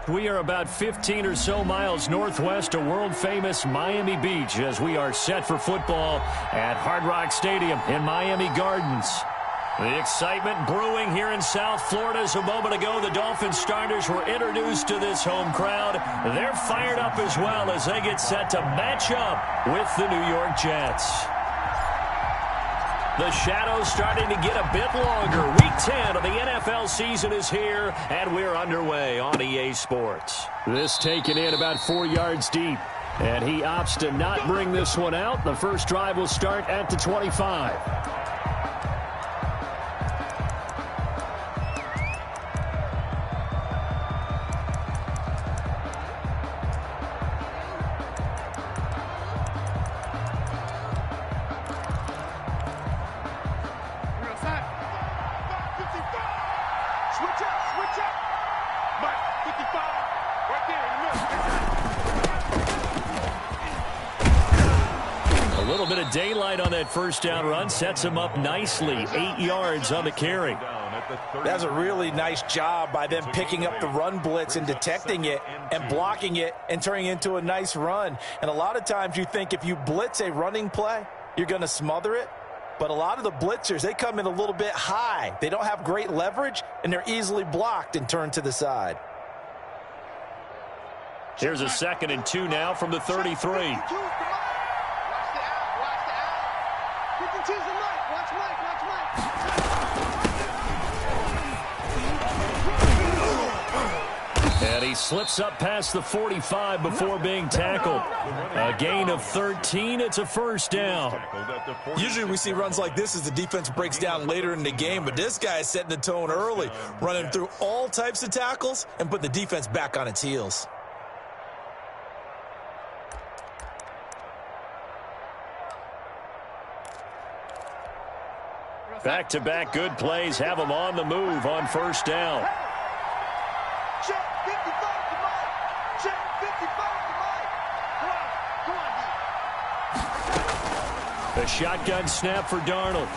We are about 15 or so miles northwest of world-famous Miami Beach as we are set for football at Hard Rock Stadium in Miami Gardens. The excitement brewing here in South Florida as a moment ago the Dolphins starters were introduced to this home crowd. They're fired up as well as they get set to match up with the New York Jets. The shadow's starting to get a bit longer. Week 10 of the NFL season is here, and we're underway on EA Sports. This taken in about 4 yards deep, and he opts to not bring this one out. The first drive will start at the 25. A little bit of daylight on that first down run sets him up nicely. 8 yards on the carry. That's a really nice job by them picking up the run blitz and detecting it and blocking it and turning it into a nice run. And a lot of times you think if you blitz a running play, you're going to smother it. But a lot of the blitzers, they come in a little bit high. They don't have great leverage, and they're easily blocked and turned to the side. Here's a 2nd and 2 now from the 33. And he slips up past the 45 before being tackled. A gain of 13. It's a first down. Usually we see runs like this as the defense breaks down later in the game, but this guy is setting the tone early, running through all types of tackles and put the defense back on its heels. Back-to-back good plays have him on the move on first down. Check 55 to Mike. Check 55 to Mike. Come on, The shotgun snap for Darnold.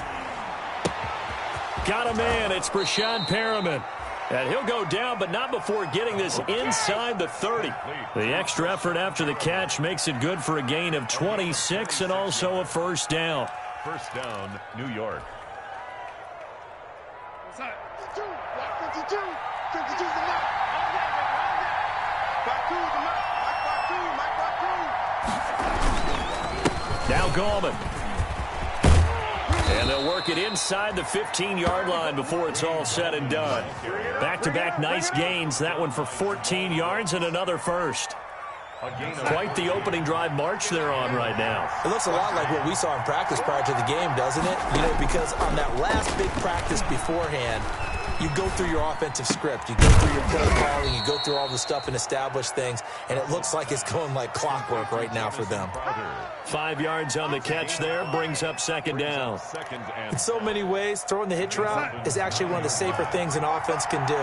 Got a man. It's Brashad Perriman. And he'll go down, but not before getting this inside the 30. The extra effort after the catch makes it good for a gain of 26 and also a first down. First down, New York. 52, 52, 52's the mark. Back two, the mark. Back two. Now Gallman. And they'll work it inside the 15-yard line before it's all said and done. Back-to-back nice gains. That one for 14 yards and another first. Quite the opening drive march they're on right now. It looks a lot like what we saw in practice prior to the game, doesn't it? You know, because on that last big practice beforehand, you go through your offensive script. You go through your play calling. You go through all the stuff and establish things. And it looks like it's going like clockwork right now for them. 5 yards on the catch there brings up second down. In so many ways, throwing the hitch route is actually one of the safer things an offense can do.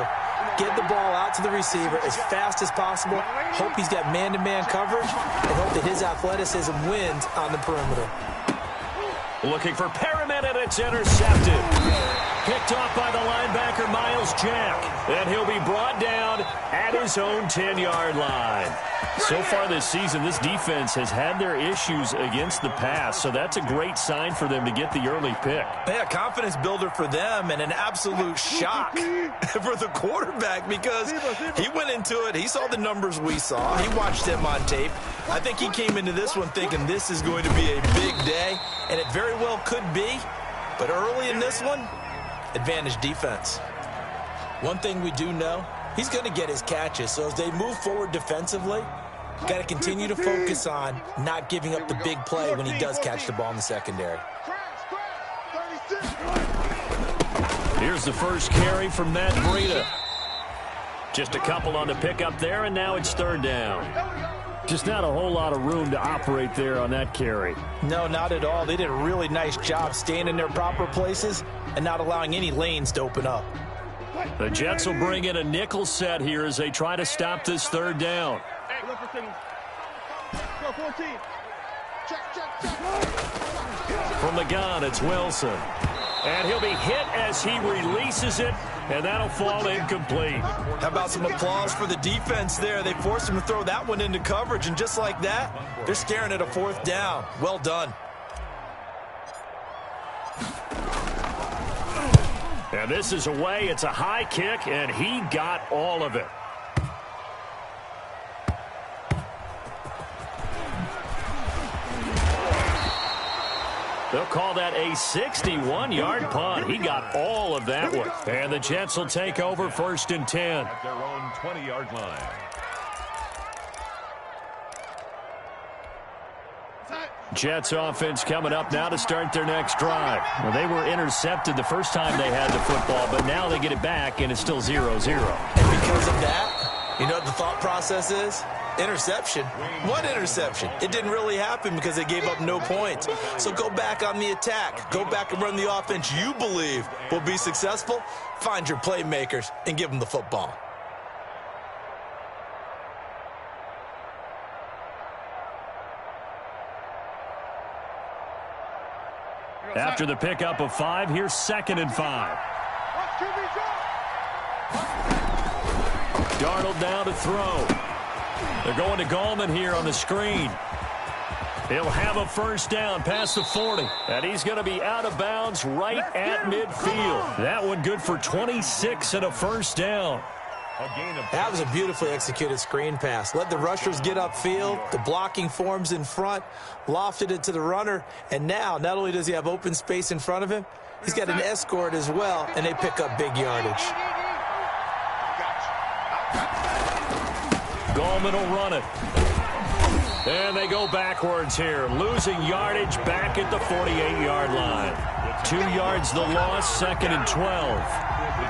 Get the ball out to the receiver as fast as possible. Hope he's got man-to-man coverage. And hope that his athleticism wins on the perimeter. Looking for Perriman, and it's intercepted. Picked off by the linebacker, Miles Jack. And he'll be brought down at his own 10-yard line. So far this season, this defense has had their issues against the pass, so that's a great sign for them to get the early pick. Yeah, confidence builder for them and an absolute shock for the quarterback because he went into it. He saw the numbers we saw. He watched them on tape. I think he came into this one thinking this is going to be a big day, and it very well could be. But early in this one, advantage defense. One thing we do know, he's going to get his catches. So as they move forward defensively, got to continue to focus on not giving up the big play when he does catch the ball in the secondary. Here's the first carry from Matt Breida. Just a couple on the pickup there, and now it's third down. Just not a whole lot of room to operate there on that carry. No, not at all. They did a really nice job staying in their proper places and not allowing any lanes to open up. The Jets will bring in a nickel set here as they try to stop this third down. From the gun, it's Wilson. And he'll be hit as he releases it and that'll fall incomplete. How about some applause for the defense there? They forced him to throw that one into coverage, and just like that, they're staring at a 4th down. Well done. And this is away. It's a high kick, and he got all of it. They'll call that a 61-yard punt. He got all of that one. And the Jets will take over 1st and 10. At their own 20-yard line. Jets offense coming up now to start their next drive. Well, they were intercepted the first time they had the football, but now they get it back, and it's still 0-0. And because of that, you know what the thought process is? Interception. What interception? It didn't really happen because they gave up no points. So go back on the attack. Go back and run the offense you believe will be successful. Find your playmakers and give them the football. After the pickup of 5, here's 2nd and 5. Darnold down to throw. They're going to Gallman here on the screen. He'll have a 1st down past the 40. And he's going to be out of bounds right at midfield. That one good for 26 and a 1st down. That was a beautifully executed screen pass. Let the rushers get upfield. The blocking forms in front. Lofted it to the runner. And now, not only does he have open space in front of him, he's got an escort as well, and they pick up big yardage. Gallman will run it. And they go backwards here, losing yardage back at the 48-yard line. 2 yards the loss, 2nd and 12.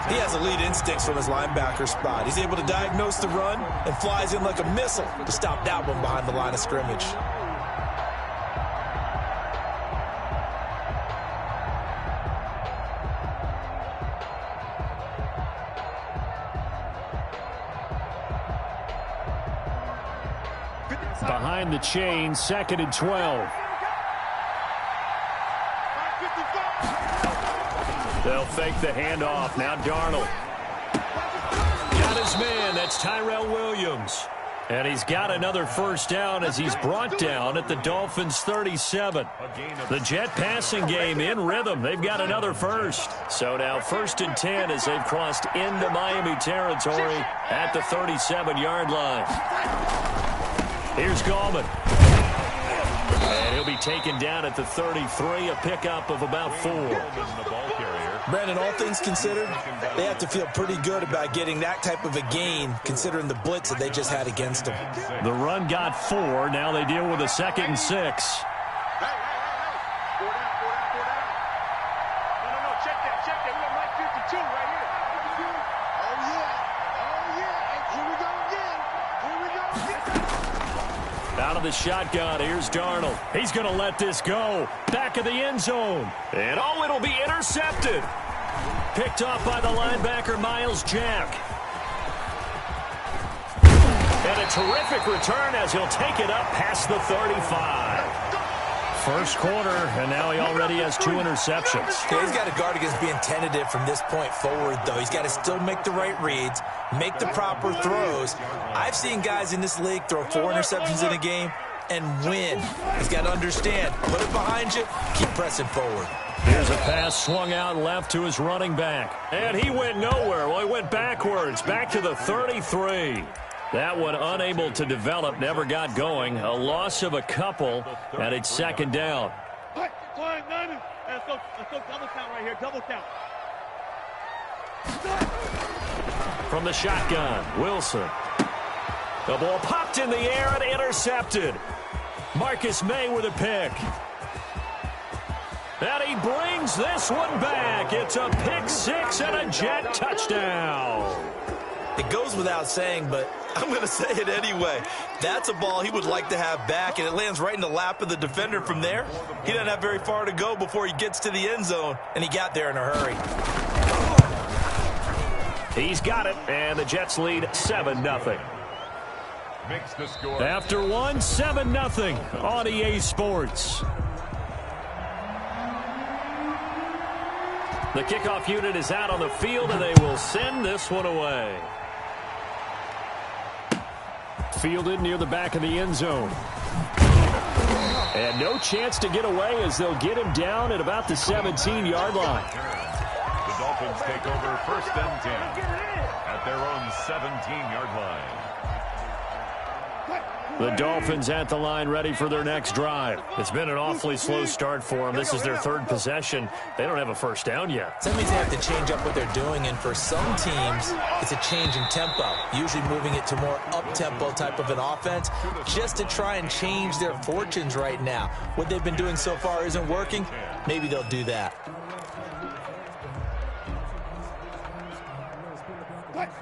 He has elite instincts from his linebacker spot. He's able to diagnose the run and flies in like a missile to stop that one behind the line of scrimmage. Behind the chain, 2nd and 12. They'll fake the handoff. Now Darnold. Got his man. That's Tyrell Williams. And he's got another 1st down as he's brought down at the Dolphins' 37. The Jet passing game in rhythm. They've got another 1st. So now 1st and 10 as they've crossed into Miami territory at the 37-yard line. Here's Gallman. And he'll be taken down at the 33, a pickup of about 4. Brandon, all things considered, they have to feel pretty good about getting that type of a gain considering the blitz that they just had against them. The run got 4. Now they deal with a 2nd and 6. Out of the shotgun, here's Darnold. He's going to let this go. Back of the end zone. And oh, it'll be intercepted. Picked off by the linebacker, Miles Jack. And a terrific return as he'll take it up past the 35. First quarter, and now he already has 2 interceptions. Okay, he's got to guard against being tentative from this point forward, though. He's got to still make the right reads, make the proper throws. I've seen guys in this league throw 4 interceptions in a game and win. He's got to understand, put it behind you, keep pressing forward. Here's a pass swung out left to his running back. And he went nowhere. Well, he went backwards, back to the 33. That one unable to develop, never got going. A loss of a couple, and it's 2nd down. Let's go double count right here, double count. From the shotgun, Wilson. The ball popped in the air and intercepted. Marcus May with a pick. And he brings this one back. It's a pick 6 and a Jet touchdown. It goes without saying, but I'm going to say it anyway. That's a ball he would like to have back, and it lands right in the lap of the defender from there. He doesn't have very far to go before he gets to the end zone, and he got there in a hurry. He's got it, and the Jets lead 7-0. Makes the score. After 7-0 on EA Sports. The kickoff unit is out on the field, and they will send this one away. Fielded near the back of the end zone. And no chance to get away as they'll get him down at about the 17-yard line. The Dolphins take over 1st and 10 at their own 17-yard line. The Dolphins at the line ready for their next drive. It's been an awfully slow start for them. This is their 3rd possession. They don't have a first down yet. So that means they have to change up what they're doing, and for some teams, it's a change in tempo, usually moving it to more up-tempo type of an offense just to try and change their fortunes right now. What they've been doing so far isn't working. Maybe they'll do that.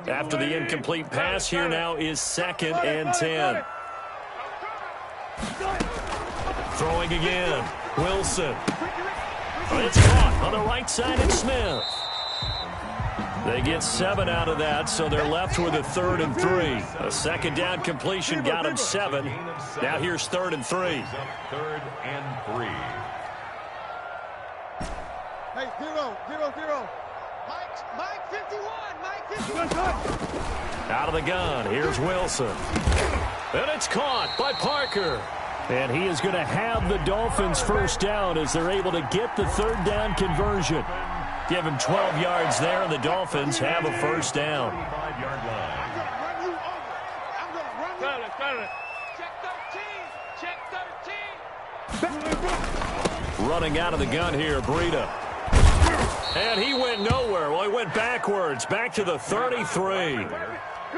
After the incomplete pass, here now is 2nd and 10. Throwing again. Wilson. It's caught on the right side of Smith. They get 7 out of that, so they're left with a 3rd and 3. A 2nd down completion got him 7. Now here's 3rd and 3. 3rd and 3. Hey, 0, 0, 0. Mike 51. Mike 51. Out of the gun. Here's Wilson. And it's caught by Parker. And he is going to have the Dolphins first down as they're able to get the 3rd down conversion. Give him 12 yards there, and the Dolphins have a first down. 5-yard line. Check 13. Running out of the gun here, Breida. And he went nowhere. Well, he went backwards, back to the 33.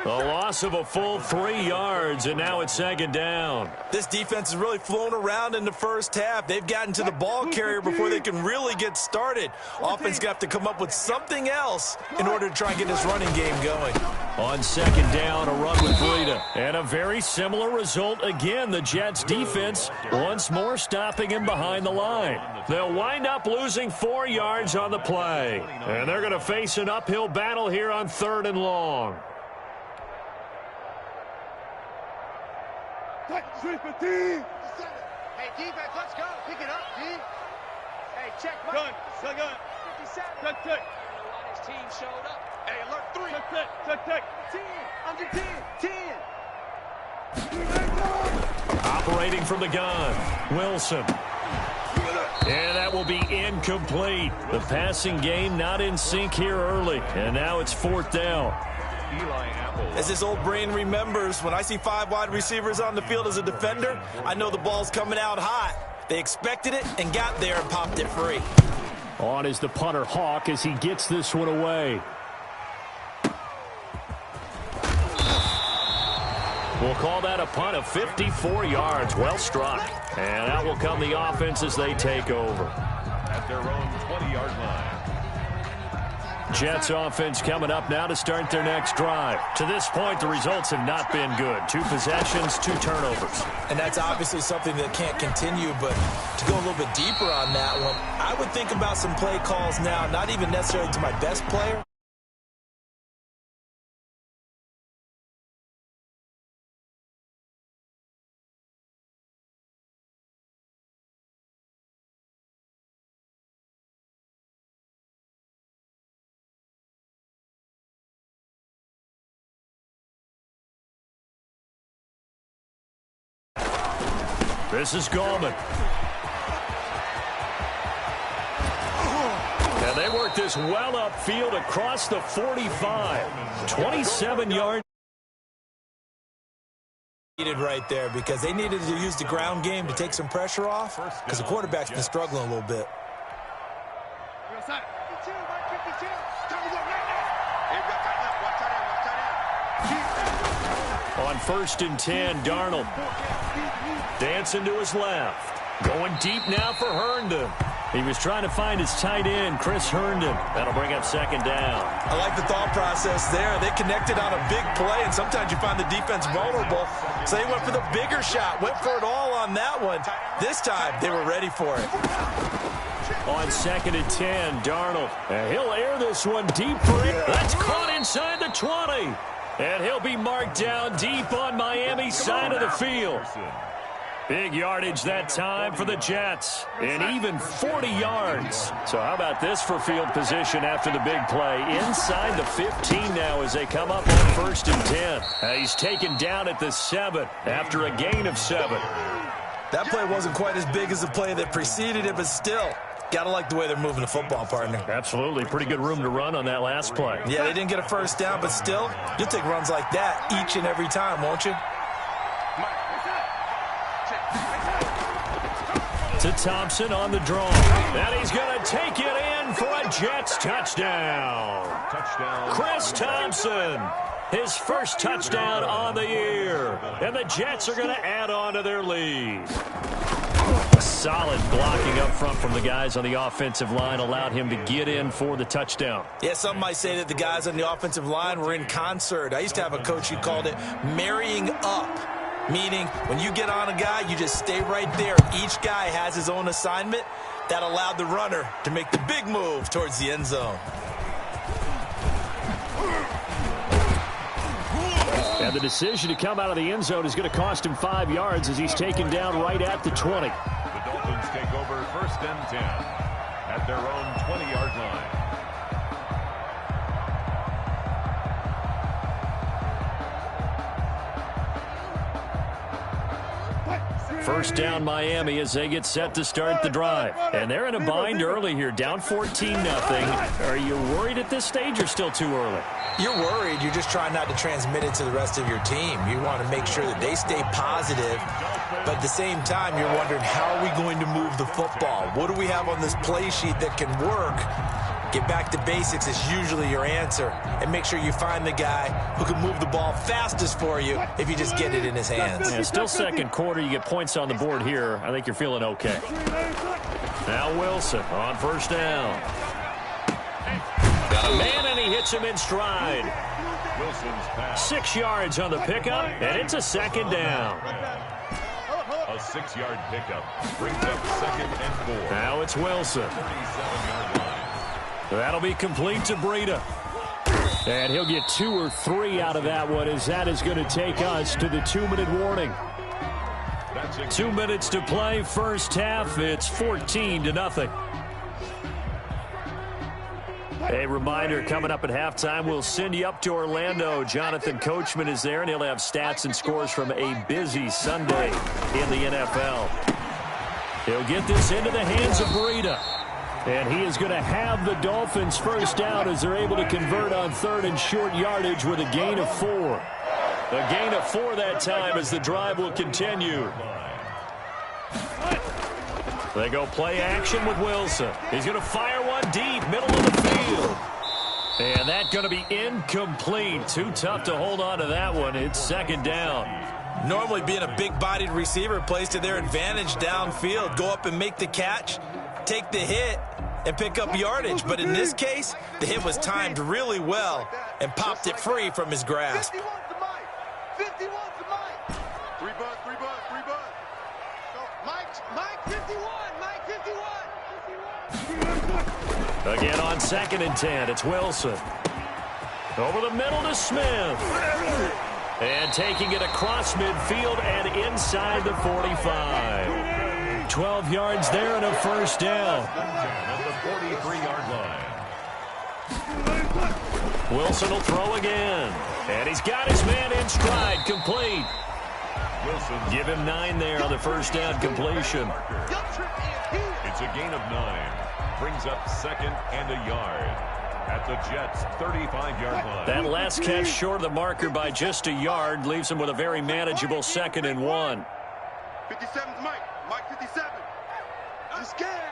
A loss of a full 3 yards, and now it's 2nd down. This defense is really flown around in the first half. They've gotten to the ball carrier before they can really get started. Offense got to come up with something else in order to try and get this running game going. On 2nd down, a run with Breida. And a very similar result again. The Jets defense once more stopping him behind the line. They'll wind up losing 4 yards on the play. And they're going to face an uphill battle here on 3rd and long. Hey, defense, let's go. Pick it up, D. Hey, check. Gun. 57. Check. Why his team showed up. Hey, alert 3. Check. 10. Under 10. 10. Operating from the gun, Wilson. And that will be incomplete. The passing game not in sync here early. And now it's 4th down. As his old brain remembers, when I see 5 wide receivers on the field as a defender, I know the ball's coming out hot. They expected it and got there and popped it free. On is the punter, Hawk, as he gets this one away. We'll call that a punt of 54 yards. Well struck. And out will come the offense as they take over. At their own 20-yard line. Jets offense coming up now to start their next drive. To this point, the results have not been good. 2 possessions, 2 turnovers. And that's obviously something that can't continue, but to go a little bit deeper on that one, I would think about some play calls now, not even necessarily to my best player. This is Gallman. And they work this well upfield across the 45. 27 yards. Needed right there because they needed to use the ground game to take some pressure off because the quarterback's been struggling a little bit. On 1st and 10, Darnold dancing to his left. Going deep now for Herndon. He was trying to find his tight end, Chris Herndon. That'll bring up 2nd down. I like the thought process there. They connected on a big play, and sometimes you find the defense vulnerable. So they went for the bigger shot, went for it all on that one. This time, they were ready for it. On 2nd and 10, Darnold. And he'll air this one deep for it. That's caught inside the 20. And he'll be marked down deep on Miami's side of the field. Big yardage that time for the Jets, and even 40 yards. So how about this for field position after the big play? Inside the 15 now as they come up on 1st and 10. He's taken down at the 7 after a gain of 7. That play wasn't quite as big as the play that preceded it, but still, got to like the way they're moving the football, partner. Absolutely. Pretty good room to run on that last play. Yeah, they didn't get a first down, but still, you'll take runs like that each and every time, won't you? To Thompson on the draw. And he's going to take it in for a Jets touchdown. Chris Thompson, his first touchdown on the year. And the Jets are going to add on to their lead. Solid blocking up front from the guys on the offensive line allowed him to get in for the touchdown. Yeah, some might say that the guys on the offensive line were in concert. I used to have a coach who called it marrying up. Meaning, when you get on a guy, you just stay right there. Each guy has his own assignment. That allowed the runner to make the big move towards the end zone. And the decision to come out of the end zone is going to cost him 5 yards as he's taken down right at the 20. The Dolphins take over 1st and 10 at their own 20-yard line. First down Miami as they get set to start the drive. And they're in a bind early here, down 14-0. Are you worried at this stage or still too early? You're worried. You're just trying not to transmit it to the rest of your team. You want to make sure that they stay positive. But at the same time, you're wondering, how are we going to move the football? What do we have on this play sheet that can work? Get back to basics is usually your answer. And make sure you find the guy who can move the ball fastest for you if you just get it in his hands. Yeah, still second quarter. You get points on the board here. I think you're feeling okay. Now Wilson on 1st down. Got a man, and he hits him in stride. 6 yards on the pickup, and it's a 2nd down. A 6-yard pickup brings up 2nd and 4. Now it's Wilson. 37-yard line. That'll be complete to Breida. And he'll get 2 or 3 out of that one, as that is going to take us to the 2-minute warning. 2 minutes to play, first half. It's 14-0. A reminder, coming up at halftime, we'll send you up to Orlando. Jonathan Coachman is there, and he'll have stats and scores from a busy Sunday in the NFL. He'll get this into the hands of Breida. And he is going to have the Dolphins first down as they're able to convert on 3rd and short yardage with a gain of 4. A gain of 4 that time as the drive will continue. They go play action with Wilson. He's going to fire one deep, middle of the field. And that's going to be incomplete. Too tough to hold on to that one. It's 2nd down. Normally being a big-bodied receiver plays to their advantage downfield. Go up and make the catch, take the hit, and pick up yardage. But in this case, the hit was timed really well and popped it free from his grasp. 51 to Mike. 51 to Mike. 3 bucks, 3 bucks, 3 bucks. Mike 51. Mike 51. Again on 2nd and 10, it's Wilson. Over the middle to Smith. And taking it across midfield and inside the 45. 12 yards there and a first down. At the 43-yard line. Wilson will throw again. And he's got his man in stride, complete. Wilson. Give him 9 there on the first down completion. It's a gain of 9. Brings up 2nd and a yard at the Jets' 35-yard line. That last catch short of the marker by just a yard leaves him with a very manageable 2nd and 1. 57's Mike. Mike 57. I'm scared.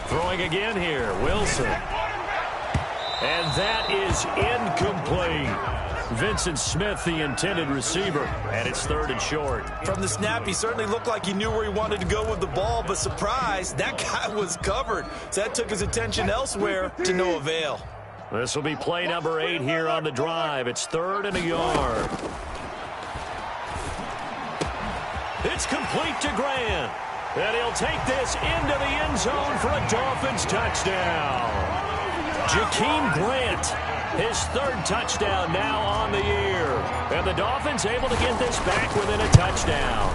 Throwing again here, Wilson. And that is incomplete. Vincent Smith, the intended receiver, and it's 3rd and short. From the snap, he certainly looked like he knew where he wanted to go with the ball, but surprise, that guy was covered. So that took his attention elsewhere to no avail. This will be play number 8 here on the drive. It's 3rd and a yard. It's complete to Grant. And he'll take this into the end zone for a Dolphins touchdown. Jakeem Grant His third touchdown now on the year. And the Dolphins able to get this back within a touchdown.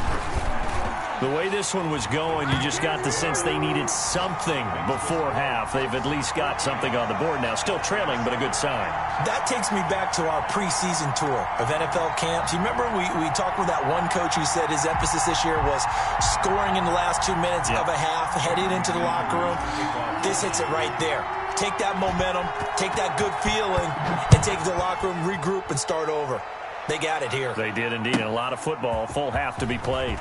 The way this one was going, you just got the sense they needed something before half. They've at least got something on the board now. Still trailing, but a good sign. That takes me back to our preseason tour of NFL camps. You remember we talked with that one coach who said his emphasis this year was scoring in the last 2 minutes of a half, heading into the locker room. This hits it right there. Take that momentum, take that good feeling, and take it to the locker room, regroup, and start over. They got it here. They did indeed. And a lot of football, full half to be played.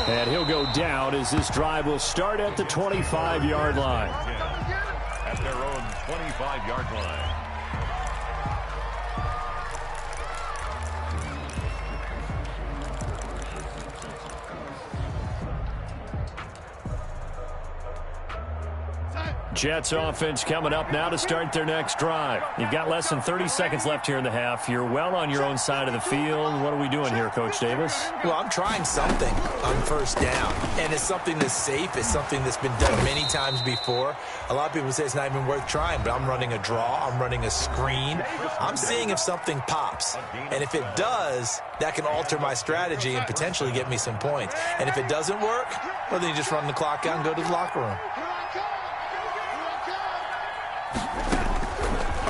And he'll go down as this drive will start at the 25-yard line. At their own 25-yard line. Jets offense coming up now to start their next drive. You've got less than 30 seconds left here in the half. You're well on your own side of the field. What are we doing here, Coach Davis? Well, I'm trying something on first down, and it's something that's safe. It's something that's been done many times before. A lot of people say it's not even worth trying, but I'm running a draw. I'm running a screen. I'm seeing if something pops, and if it does, that can alter my strategy and potentially get me some points. And if it doesn't work, well, then you just run the clock out and go to the locker room.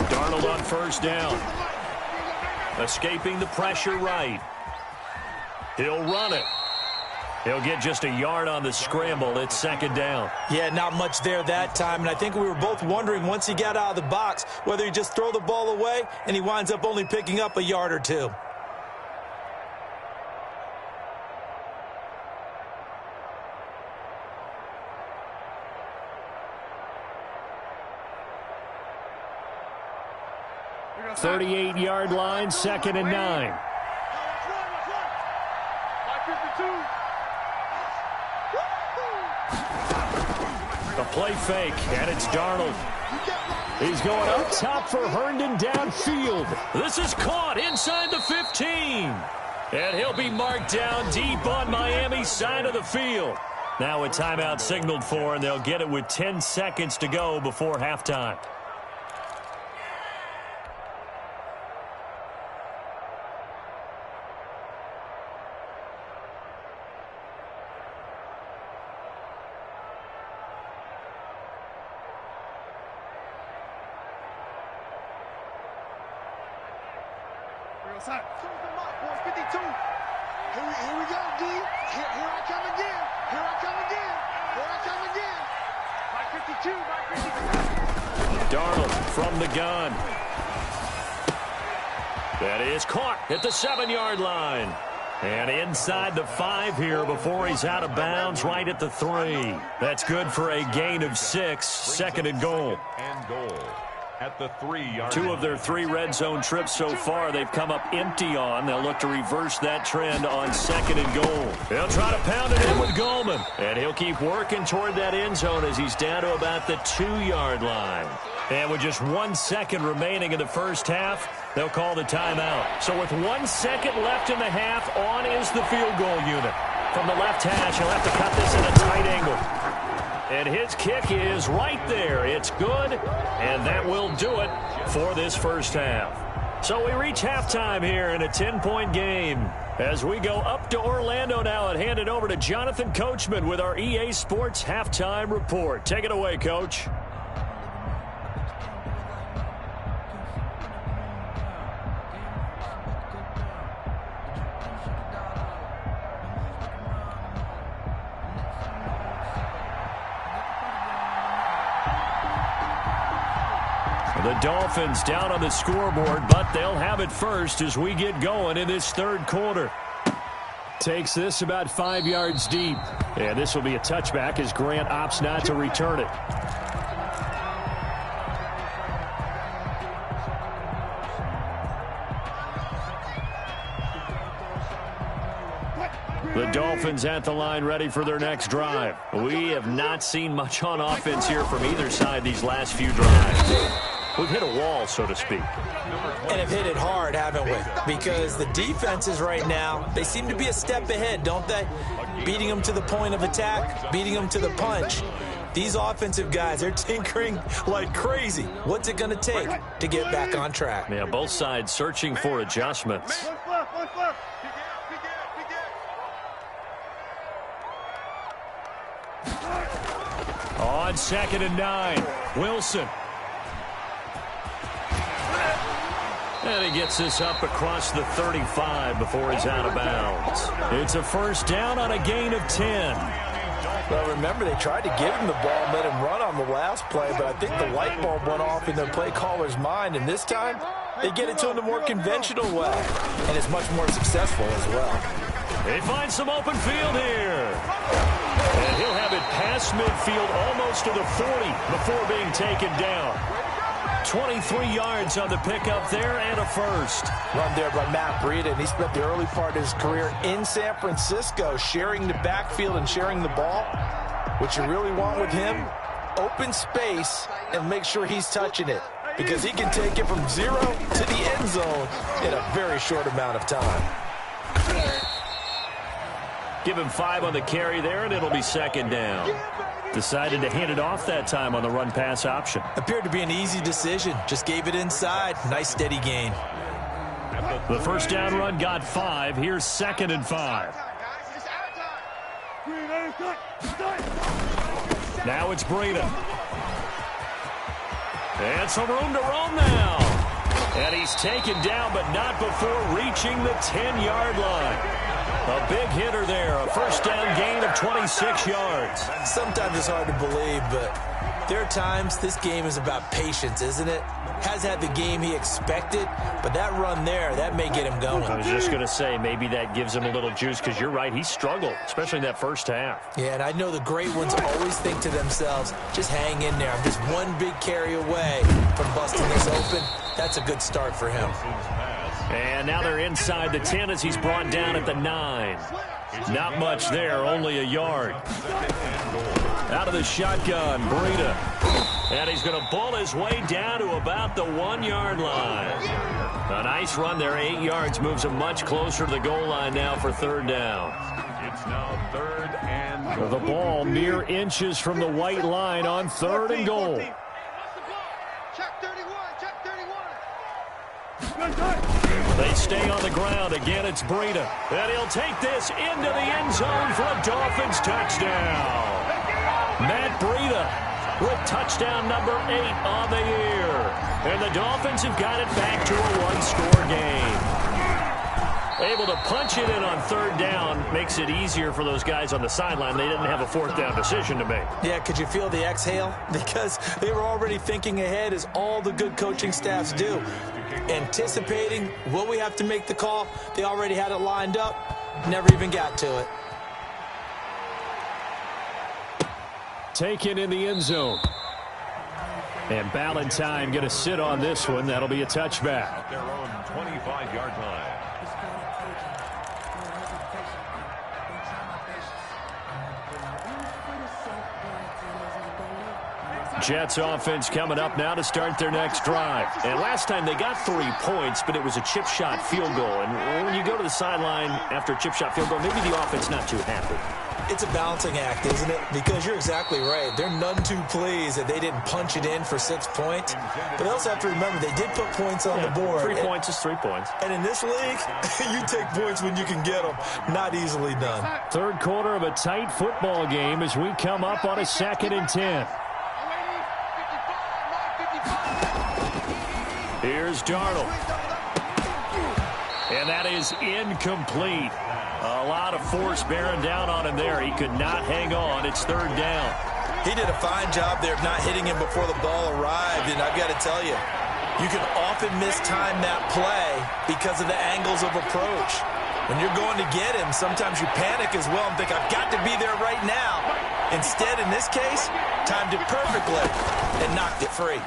Darnold on first down. Escaping the pressure right. He'll run it. He'll get just a yard on the scramble. It's second down. Yeah, not much there that time. And I think we were both wondering once he got out of the box whether he just throw the ball away and he winds up only picking up a yard or two. Let's 38-yard line, 2nd and 9. The play fake, and it's Darnold. He's going up top for Herndon downfield. This is caught inside the 15. And he'll be marked down deep on Miami's side of the field. Now a timeout signaled for, and they'll get it with 10 seconds to go before halftime. Here we go, D. Here I come again. Here I come again. Here I come again. By 52, by 52. Darnold from the gun. That is caught at the 7-yard line. And inside the 5 here before he's out of bounds, right at the 3. That's good for a gain of 6, 2nd and goal. And goal. At the 3-yard 2 of their 3 red zone trips so far they've come up empty on. They'll look to reverse that trend on 2nd and goal. They'll try to pound it in with Goldman. And he'll keep working toward that end zone as he's down to about the 2-yard line. And with just 1 second remaining in the first half, they'll call the timeout. So with 1 second left in the half, on is the field goal unit. From the left hash, he'll have to cut this in a tight angle. And his kick is right there. It's good, and that will do it for this first half. So we reach halftime here in a 10-point game. As we go up to Orlando now and hand it over to Jonathan Coachman with our EA Sports Halftime Report. Take it away, Coach. The Dolphins down on the scoreboard, but they'll have it first as we get going in this third quarter. Takes this about 5 yards deep. And this will be a touchback as Grant opts not to return it. The Dolphins at the line ready for their next drive. We have not seen much on offense here from either side these last few drives. We've hit a wall, so to speak. And have hit it hard, haven't we? Because the defenses right now, they seem to be a step ahead, don't they? Beating them to the point of attack, beating them to the punch. These offensive guys, they're tinkering like crazy. What's it going to take to get back on track? Yeah, both sides searching for adjustments. On 2nd and 9, Wilson. And he gets this up across the 35 before he's out of bounds. It's a first down on a gain of 10. Well, remember, they tried to give him the ball and let him run on the last play, but I think the light bulb went off in their play caller's mind, and this time they get it to him the more conventional way, and it's much more successful as well. They find some open field here. And he'll have it past midfield almost to the 40 before being taken down. 23 yards on the pickup there and a first. Run there by Matt Breida, and he spent the early part of his career in San Francisco sharing the backfield and sharing the ball. What you really want with him, open space and make sure he's touching it, because he can take it from 0 to the end zone in a very short amount of time. Give him 5 on the carry there, and it'll be 2nd down. Decided to hand it off that time on the run-pass option. Appeared to be an easy decision. Just gave it inside. Nice, steady gain. The first down run got 5. Here's 2nd and 5. Now it's Breida. And some room to roam now. And he's taken down, but not before reaching the 10-yard line. A big hitter there, a first down gain of 26 yards. Sometimes it's hard to believe, but there are times this game is about patience, isn't it? Has had the game he expected, but that run there, that may get him going. I was just going to say, maybe that gives him a little juice, because you're right, he struggled, especially in that first half. Yeah, and I know the great ones always think to themselves, just hang in there. I'm just one big carry away from busting this open. That's a good start for him. And now they're inside the 10 as he's brought down at the 9. Not much there, only a yard. Out of the shotgun, Breida. And he's going to bull his way down to about the 1-yard line. A nice run there, 8 yards, moves him much closer to the goal line now for 3rd down. It's now 3rd and goal. The ball mere inches from the white line on 3rd and goal. Check 31, check 31. They stay on the ground. Again, it's Breida. And he'll take this into the end zone for a Dolphins touchdown. Matt Breida with touchdown number 8 on the year. And the Dolphins have got it back to a 1-score game. Able to punch it in on 3rd down makes it easier for those guys on the sideline. They didn't have a 4th down decision to make. Yeah, could you feel the exhale? Because they were already thinking ahead, as all the good coaching staffs do. Anticipating, will we have to make the call? They already had it lined up. Never even got to it. Taken in the end zone. And Ballantyne going to sit on this one. That'll be a touchback. Their own 25-yard line. Jets offense coming up now to start their next drive. And last time they got 3 points, but it was a chip shot field goal. And when you go to the sideline after a chip shot field goal, maybe the offense not too happy. It's a balancing act, isn't it? Because you're exactly right. They're none too pleased that they didn't punch it in for 6 points. But they also have to remember they did put points on the board. 3 points is 3 points. And in this league, you take points when you can get them. Not easily done. 3rd quarter of a tight football game as we come up on a 2nd and 10. Here's Darnold. And that is incomplete. A lot of force bearing down on him there. He could not hang on. It's 3rd down. He did a fine job there of not hitting him before the ball arrived. And I've got to tell you, you can often mistime that play because of the angles of approach. When you're going to get him, sometimes you panic as well and think, I've got to be there right now. Instead, in this case, timed it perfectly and knocked it free.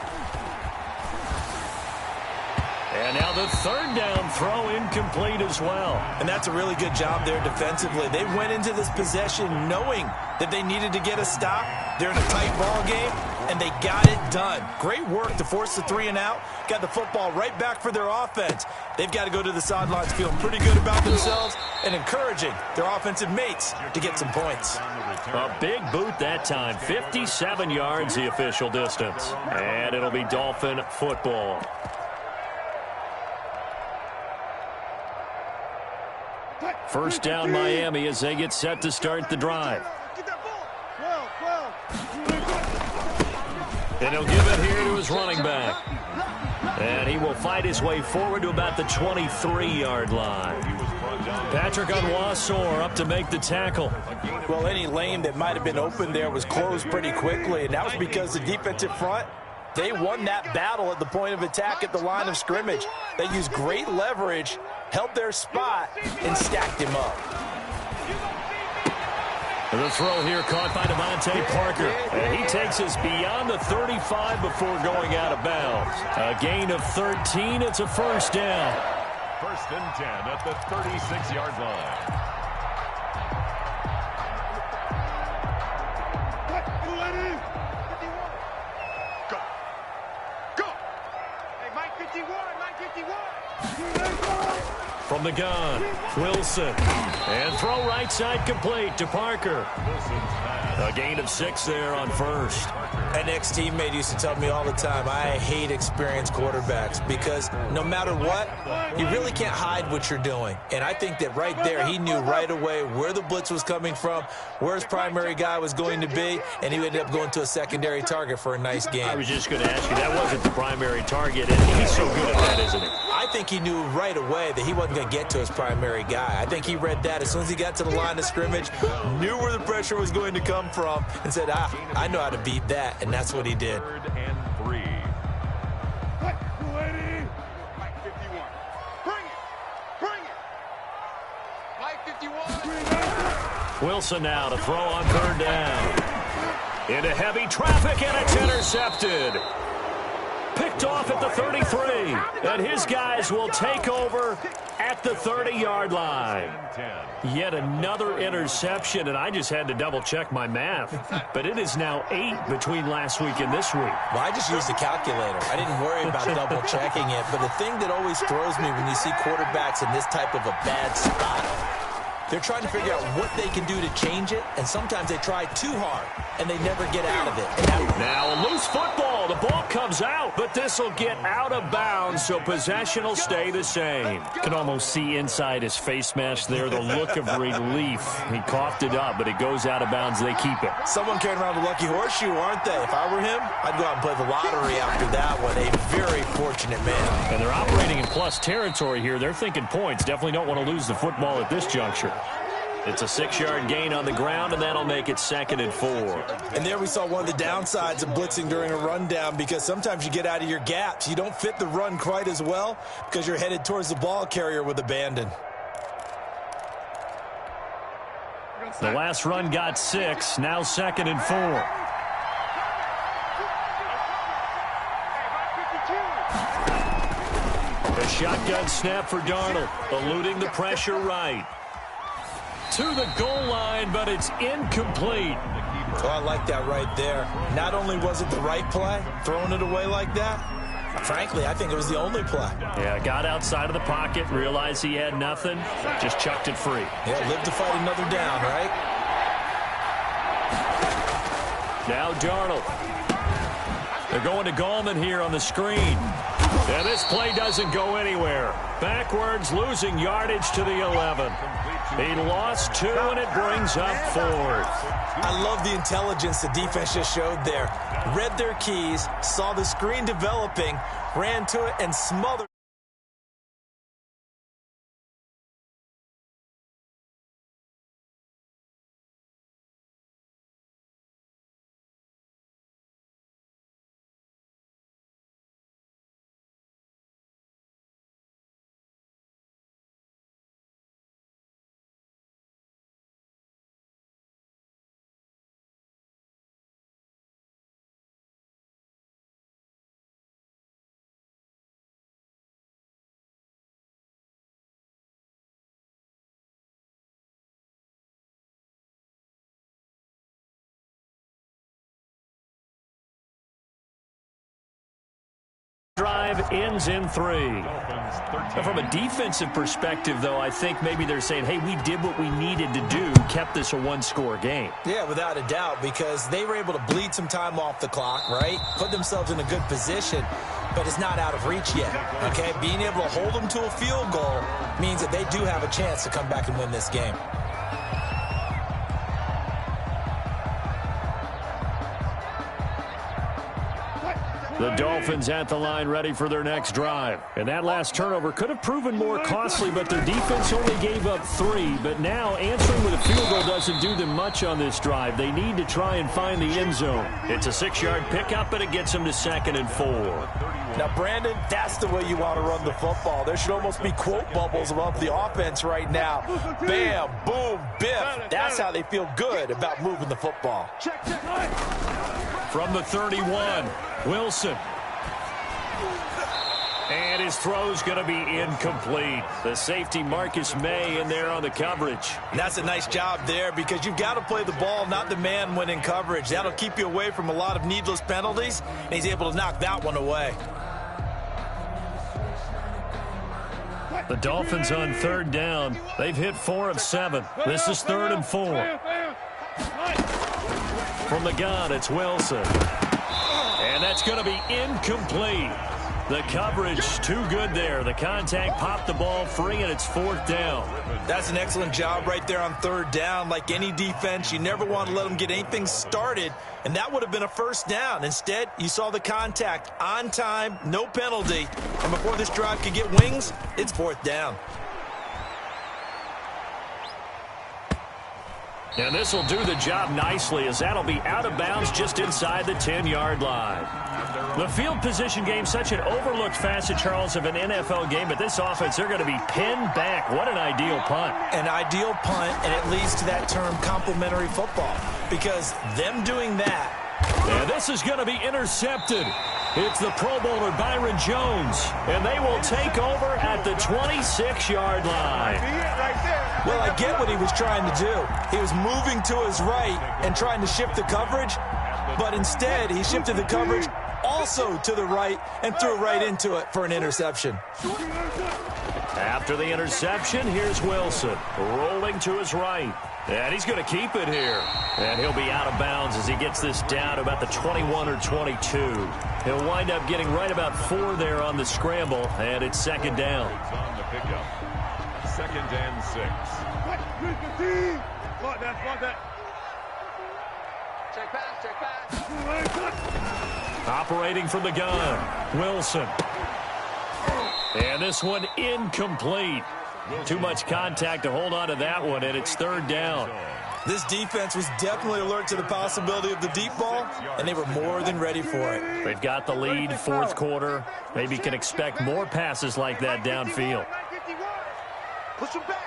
And now the 3rd down throw incomplete as well. And that's a really good job there defensively. They went into this possession knowing that they needed to get a stop. They're in a tight ball game, and they got it done. Great work to force the 3 and out. Got the football right back for their offense. They've got to go to the sidelines feeling pretty good about themselves and encouraging their offensive mates to get some points. A big boot that time. 57 yards the official distance. And it'll be Dolphin football. First down Miami as they get set to start the drive. And he'll give it here to his running back. And he will fight his way forward to about the 23-yard line. Patrick Onwuasor up to make the tackle. Well, any lane that might have been open there was closed pretty quickly, and that was because the defensive front, they won that battle at the point of attack at the line of scrimmage. They used great leverage, held their spot, and stacked him up. The throw here caught by Devontae Parker. And he takes us beyond the 35 before going out of bounds. A gain of 13. It's a first down. First and 10 at the 36-yard line. From the gun, Wilson. And throw right side complete to Parker. A gain of 6 there on first. An ex-teammate used to tell me all the time, I hate experienced quarterbacks because no matter what, you really can't hide what you're doing. And I think that right there, he knew right away where the blitz was coming from, where his primary guy was going to be, and he ended up going to a secondary target for a nice game. I was just going to ask you, that wasn't the primary target, and he's so good at that, isn't he? I think he knew right away that he wasn't going to get to his primary guy. I think he read that as soon as he got to the line of scrimmage, knew where the pressure was going to come from, and said, I know how to beat that. And that's what he did. 3rd and 3. Mike 51. Bring it. Mike 51. Wilson now to throw on 3rd down. Into heavy traffic, and it's intercepted. Picked off at the 33. And his guys will take over at the 30-yard line. Yet another interception, and I just had to double-check my math. But it is now 8 between last week and this week. Well, I just used a calculator. I didn't worry about double-checking it. But the thing that always throws me when you see quarterbacks in this type of a bad spot, they're trying to figure out what they can do to change it, and sometimes they try too hard, and they never get out of it. Now a loose football. The ball comes out, but this will get out of bounds, so possession will stay the same. Can almost see inside his face mask there the look of relief. He coughed it up, but it goes out of bounds. They keep it. Someone carrying around a lucky horseshoe, aren't they? If I were him, I'd go out and play the lottery after that one. A very fortunate man. And they're operating in plus territory here. They're thinking points. Definitely don't want to lose the football at this juncture. It's a 6-yard gain on the ground, and that'll make it 2nd and 4. And there we saw one of the downsides of blitzing during a rundown, because sometimes you get out of your gaps. You don't fit the run quite as well because you're headed towards the ball carrier with abandon. The last run got 6. Now 2nd and 4. A shotgun snap for Darnold, eluding the pressure right. To the goal line, but it's incomplete. Oh, I like that right there. Not only was it the right play, throwing it away like that, frankly, I think it was the only play. Yeah, got outside of the pocket, realized he had nothing, just chucked it free. Yeah, live to fight another down, right? Now Darnold. They're going to Gallman here on the screen. And this play doesn't go anywhere. Backwards, losing yardage to the 11. He lost 2, and it brings up 4th. I love the intelligence the defense just showed there. Read their keys, saw the screen developing, ran to it, and smothered. drive ends in 3. From a defensive perspective, though, I think maybe they're saying, hey, we did what we needed to do, kept this a one-score game. Yeah, without a doubt, because they were able to bleed some time off the clock, right? Put themselves in a good position, but it's not out of reach yet, okay? Being able to hold them to a field goal means that they do have a chance to come back and win this game. The Dolphins at the line ready for their next drive. And that last turnover could have proven more costly, but their defense only gave up 3. But now answering with a field goal doesn't do them much on this drive. They need to try and find the end zone. It's a 6-yard pickup, and it gets them to 2nd and 4. Now, Brandon, that's the way you want to run the football. There should almost be quote bubbles above the offense right now. Bam, boom, biff. That's how they feel good about moving the football. From the 31, Wilson. And his throw's going to be incomplete. The safety Marcus May in there on the coverage. And that's a nice job there because you've got to play the ball, not the man when in coverage. That'll keep you away from a lot of needless penalties, and he's able to knock that one away. The Dolphins on 3rd down. They've hit 4 of 7. This is 3rd and 4. From the gun, it's Wilson. And that's going to be incomplete. The coverage too good there. The contact popped the ball free, and it's 4th down. That's an excellent job right there on 3rd down. Like any defense, you never want to let them get anything started, and that would have been a 1st down. Instead, you saw the contact on time, no penalty, and before this drive could get wings, it's 4th down. And this will do the job nicely as that'll be out of bounds just inside the 10-yard line. The field position game, such an overlooked facet, Charles, of an NFL game, but this offense, they're going to be pinned back. What an ideal punt. An ideal punt, and it leads to that term complementary football, because them doing that. And this is going to be intercepted. It's the Pro Bowler Byron Jones, and they will take over at the 26-yard line. Well, I get what he was trying to do. He was moving to his right and trying to shift the coverage, but instead he shifted the coverage also to the right and threw right into it for an interception. After the interception, here's Wilson rolling to his right. And he's going to keep it here. And he'll be out of bounds as he gets this down to about the 21 or 22. He'll wind up getting right about 4 there on the scramble, and it's 2nd down. On the pickup. 2nd and 6. Check pass. Operating from the gun, Wilson. And this one incomplete. Too much contact to hold on to that one, and it's 3rd down. This defense was definitely alert to the possibility of the deep ball, and they were more than ready for it. They've got the lead, 4th quarter. Maybe can expect more passes like that downfield. Push him back.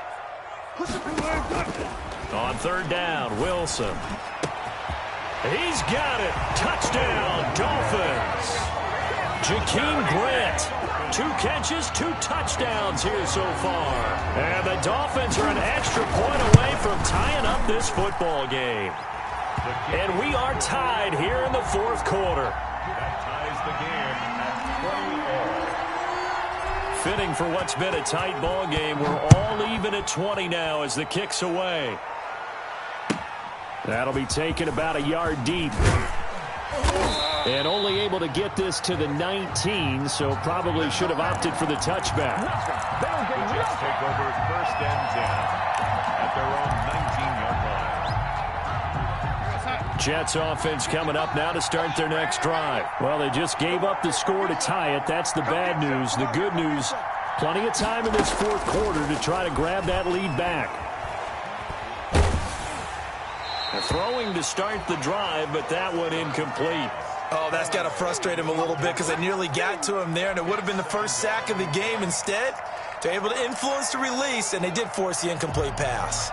On 3rd down, Wilson. He's got it. Touchdown, Dolphins. Jakeem Grant. 2 catches, 2 touchdowns here so far. And the Dolphins are an extra point away from tying up this football game. And we are tied here in the 4th quarter. That ties the game at 20 all. Fitting for what's been a tight ball game. We're all even at 20 now as the kick's away. That'll be taken about a yard deep. And only able to get this to the 19, so probably should have opted for the touchback. The Jets take over 1st and 10 at their own 19-yard line. Jets offense coming up now to start their next drive. Well, they just gave up the score to tie it. That's the bad news. The good news, plenty of time in this 4th quarter to try to grab that lead back. They're throwing to start the drive, but that one incomplete. Oh, that's got to frustrate him a little bit because they nearly got to him there, and it would have been the first sack of the game. Instead, they're able to influence the release, and they did force the incomplete pass.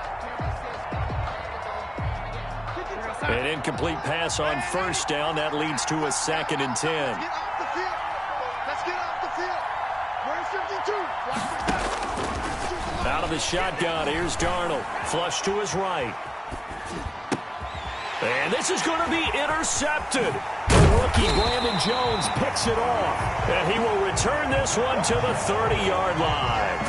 An incomplete pass on 1st down. That leads to a 2nd and 10. Let's get off the field. We're in 52. Out of the shotgun, here's Darnold. Flush to his right. And this is going to be intercepted. The rookie Brandon Jones picks it off. And he will return this one to the 30-yard line.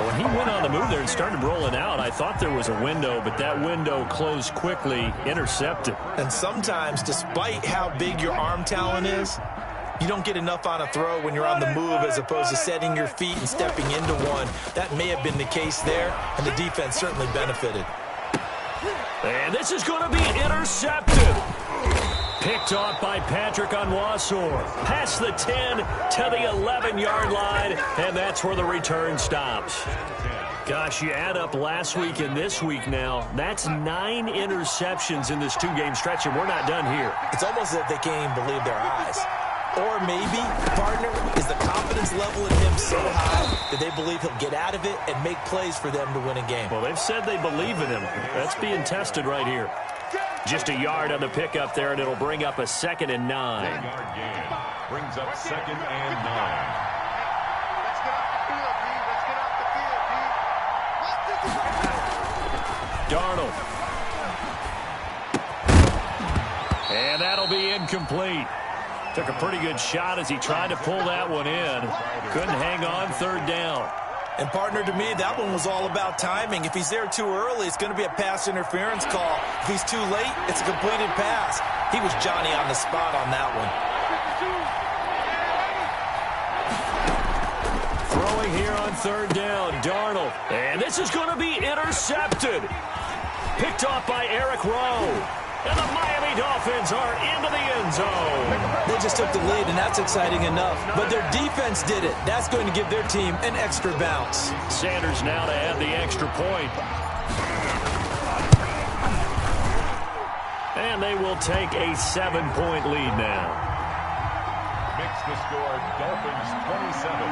When he went on the move there and started rolling out, I thought there was a window, but that window closed quickly, intercepted. And sometimes, despite how big your arm talent is, you don't get enough on a throw when you're on the move as opposed to setting your feet and stepping into one. That may have been the case there, and the defense certainly benefited. And this is going to be intercepted. Picked off by Patrick Onwuasor. Past the 10 to the 11-yard line, and that's where the return stops. Gosh, you add up last week and this week now, that's 9 interceptions in this 2-game stretch, and we're not done here. It's almost as if they can't even believe their eyes. Or maybe, partner, is the confidence level in him so high that they believe he'll get out of it and make plays for them to win a game. Well, they've said they believe in him. That's being tested right here. Just a yard on the pickup there, and it'll bring up a 2nd and 9. 10-yard gain. Brings up 2nd and 9. Let's get off the field, D. Let's get off the field, D. Darnold. And that'll be incomplete. Took a pretty good shot as he tried to pull that one in. Couldn't hang on 3rd down. And, partner, to me, that one was all about timing. If he's there too early, it's going to be a pass interference call. If he's too late, it's a completed pass. He was Johnny on the spot on that one. Throwing here on 3rd down, Darnold. And this is going to be intercepted. Picked off by Eric Rowe. And the Miami Dolphins are into the end zone. They just took the lead, and that's exciting enough. But their defense did it. That's going to give their team an extra bounce. Sanders now to add the extra point. And they will take a 7-point lead now. Makes the score Dolphins 27,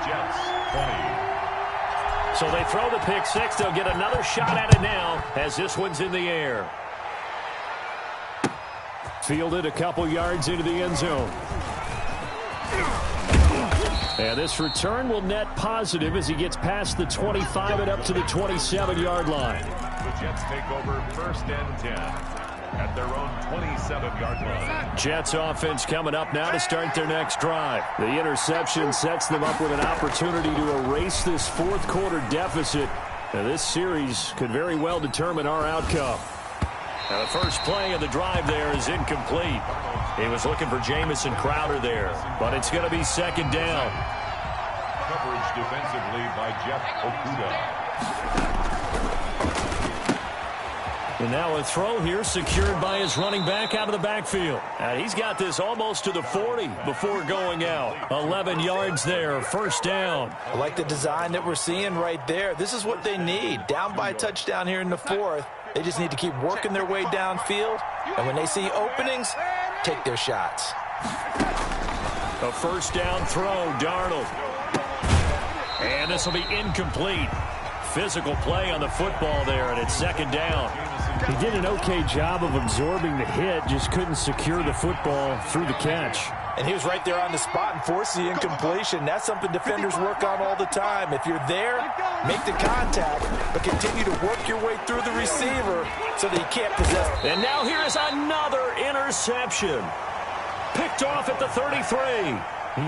Jets 20. So they throw the pick six. They'll get another shot at it now as this one's in the air. Fielded a couple yards into the end zone. And this return will net positive as he gets past the 25 and up to the 27-yard line. The Jets take over 1st and 10 at their own 27-yard line. Jets offense coming up now to start their next drive. The interception sets them up with an opportunity to erase this 4th quarter deficit. Now, this series could very well determine our outcome. Now, the first play of the drive there is incomplete. He was looking for Jamison Crowder there, but it's going to be 2nd down. Coverage defensively by Jeff Okudah. And now a throw here secured by his running back out of the backfield. And he's got this almost to the 40 before going out. 11 yards there, 1st down. I like the design that we're seeing right there. This is what they need. Down by a touchdown here in the 4th. They just need to keep working their way downfield. And when they see openings, take their shots. A 1st down throw, Darnold. And this will be incomplete. Physical play on the football there, and it's 2nd down. He did an okay job of absorbing the hit, just couldn't secure the football through the catch. And he was right there on the spot and forced the incompletion. That's something defenders work on all the time. If you're there, make the contact, but continue to work your way through the receiver so that he can't possess. And now here is another interception. Picked off at the 33.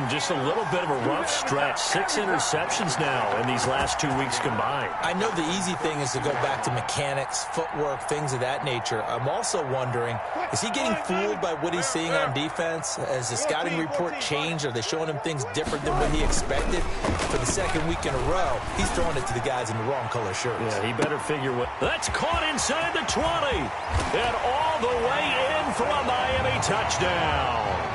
Just a little bit of a rough stretch. 6 interceptions now in these last 2 weeks combined. I know the easy thing is to go back to mechanics, footwork, things of that nature. I'm also wondering, is he getting fooled by what he's seeing on defense? Has the scouting report changed? Are they showing him things different than what he expected? For the 2nd week in a row, he's throwing it to the guys in the wrong color shirts. Yeah, he better figure what... That's caught inside the 20. And all the way in for a Miami touchdown.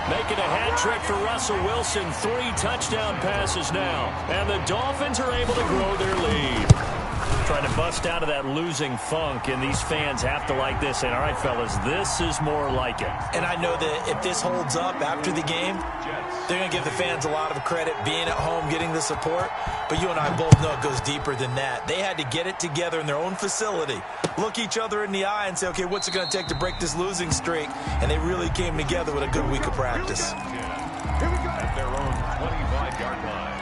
Making a hat trick for Russell Wilson. 3 touchdown passes now. And the Dolphins are able to grow their lead. Trying to bust out of that losing funk, and these fans have to like this. And all right, fellas, this is more like it. And I know that if this holds up after the game, they're going to give the fans a lot of credit being at home, getting the support. But you and I both know it goes deeper than that. They had to get it together in their own facility, look each other in the eye and say, okay, what's it going to take to break this losing streak? And they really came together with a good week of practice. At their own 25-yard line.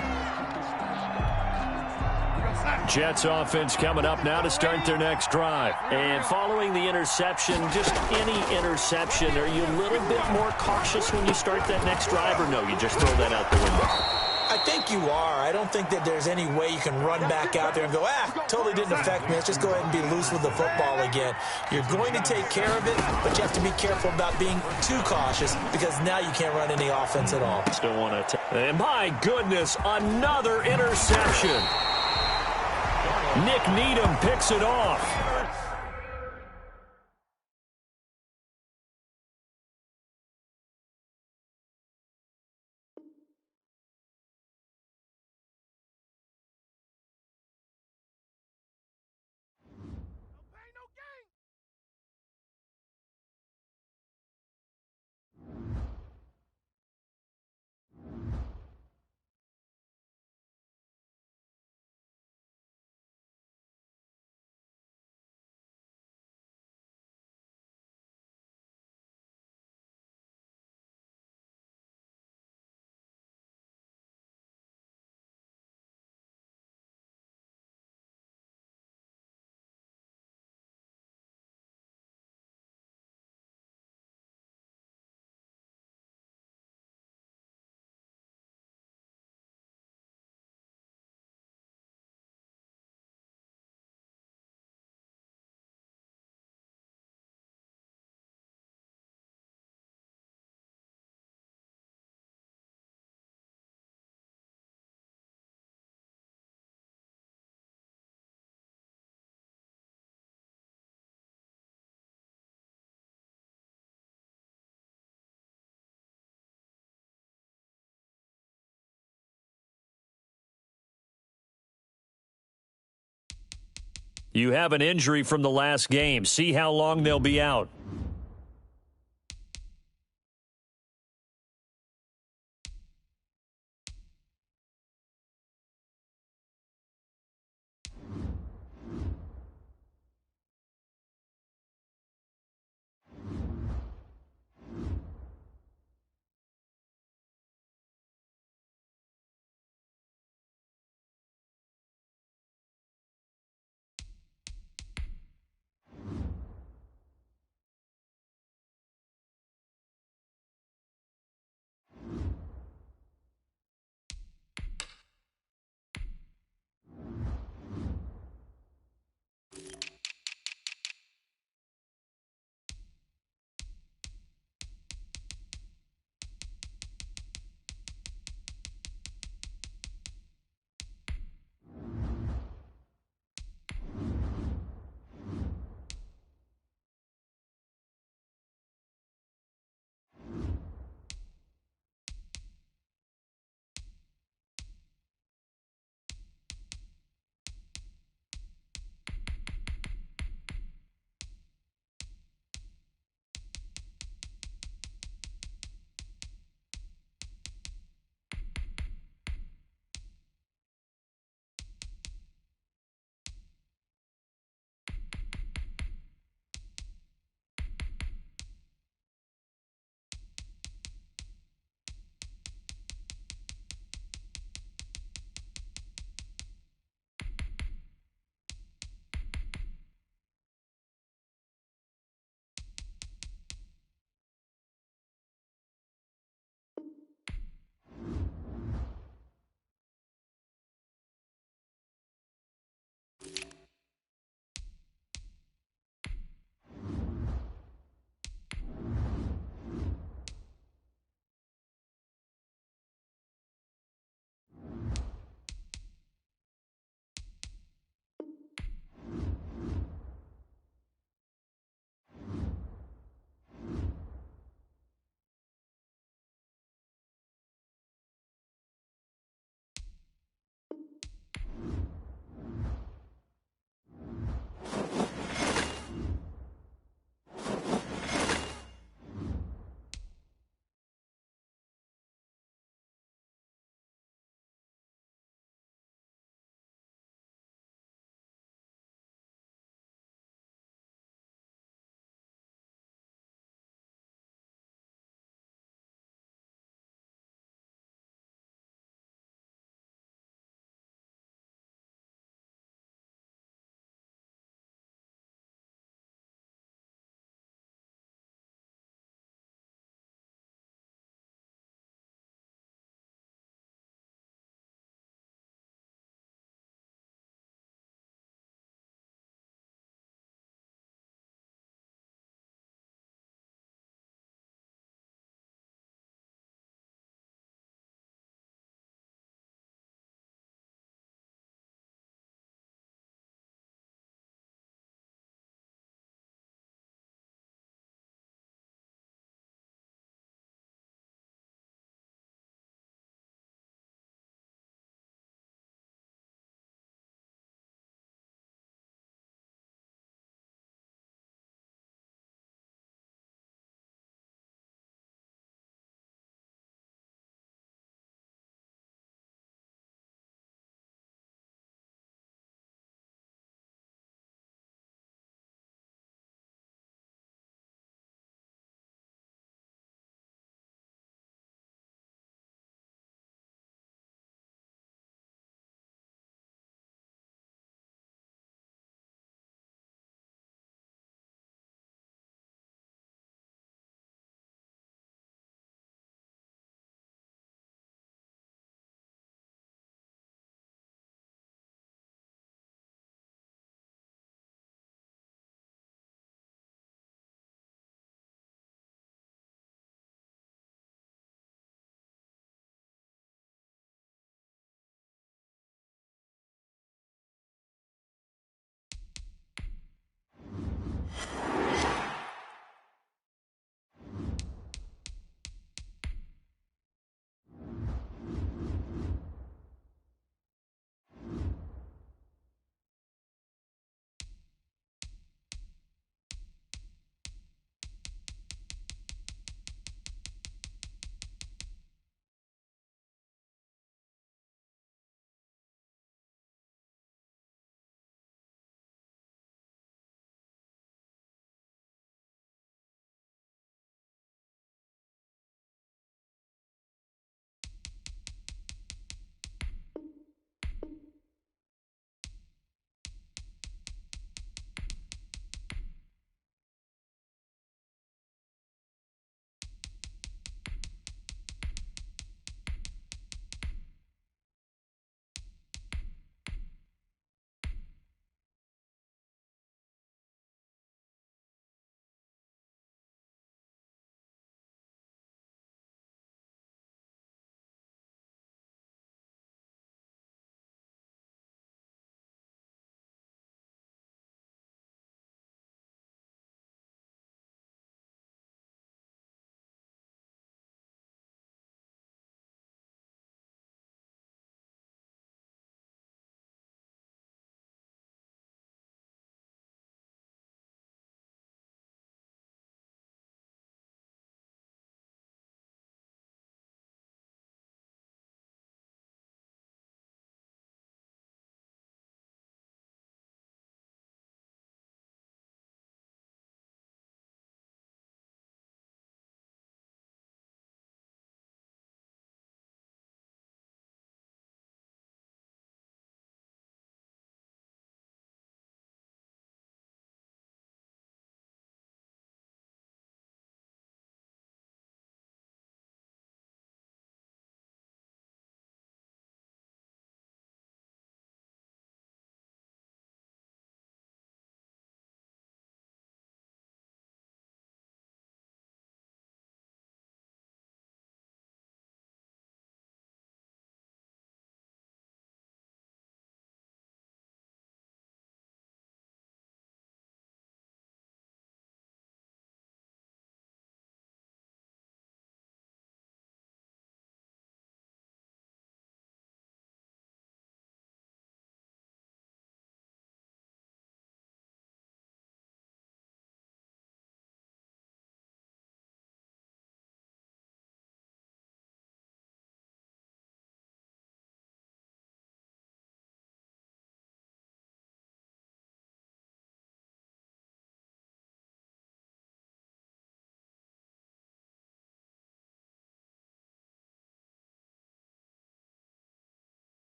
Jets offense coming up now to start their next drive. And following the interception, just any interception, are you a little bit more cautious when you start that next drive, or no, you just throw that out the window? I think you are. I don't think that there's any way you can run back out there and go, totally didn't affect me. Let's just go ahead and be loose with the football again. You're going to take care of it, but you have to be careful about being too cautious because now you can't run any offense at all. Still want to. And my goodness, another interception. Nick Needham picks it off. You have an injury from the last game. See how long they'll be out.